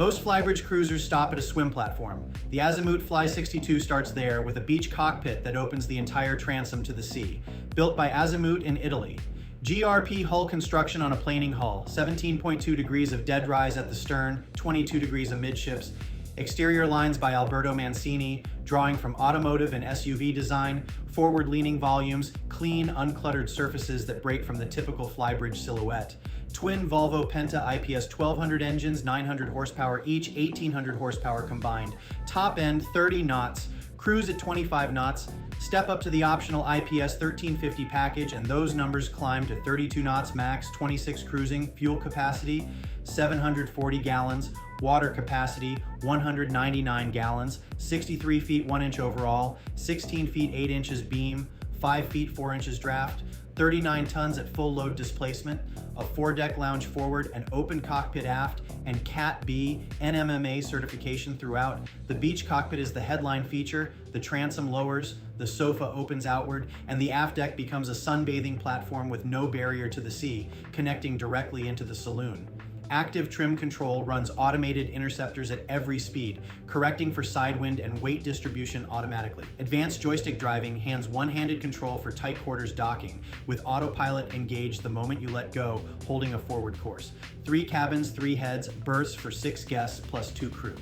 Most Flybridge cruisers stop at a swim platform. The Azimut Fly 62 starts there with a beach cockpit that opens the entire transom to the sea. Built by Azimut in Italy. GRP hull construction on a planing hull, 17.2 degrees of dead rise at the stern, 22 degrees amidships. Exterior lines by Alberto Mancini, drawing from automotive and SUV design, forward-leaning volumes, clean, uncluttered surfaces that break from the typical Flybridge silhouette. Twin Volvo Penta IPS 1200 engines, 900 horsepower each, 1800 horsepower combined. Top end 30 knots, cruise at 25 knots, step up to the optional IPS 1350 package, and those numbers climb to 32 knots max, 26 cruising, fuel capacity 740 gallons, water capacity 199 gallons, 63 feet 1 inch overall, 16 feet 8 inches beam, 5 feet 4 inches draft, 39 tons at full load displacement, a foredeck lounge forward, an open cockpit aft, and Cat B NMMA certification throughout. The beach cockpit is the headline feature, the transom lowers, the sofa opens outward, and the aft deck becomes a sunbathing platform with no barrier to the sea, connecting directly into the saloon. Active trim control runs automated interceptors at every speed, correcting for side wind and weight distribution automatically. Advanced joystick driving hands one-handed control for tight quarters docking, with autopilot engaged the moment you let go, holding a forward course. 3 cabins, 3 heads, berths for 6 guests plus 2 crew.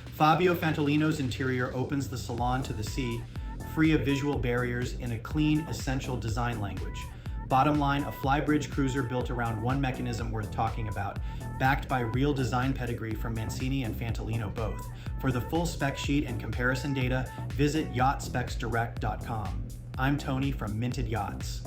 Fabio Fantolino's interior opens the salon to the sea, free of visual barriers in a clean, essential design language. Bottom line, a Flybridge cruiser built around one mechanism worth talking about, backed by real design pedigree from Mancini and Fantolino both. For the full spec sheet and comparison data, visit yachtspecsdirect.com. I'm Tony from Minted Yachts.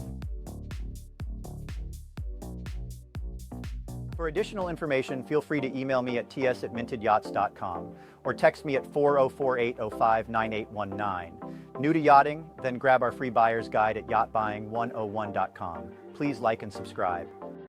For additional information, feel free to email me at ts@mintedyachts.com or text me at 404-805-9819. New to yachting? Then grab our free buyer's guide at yachtbuying101.com. Please like and subscribe.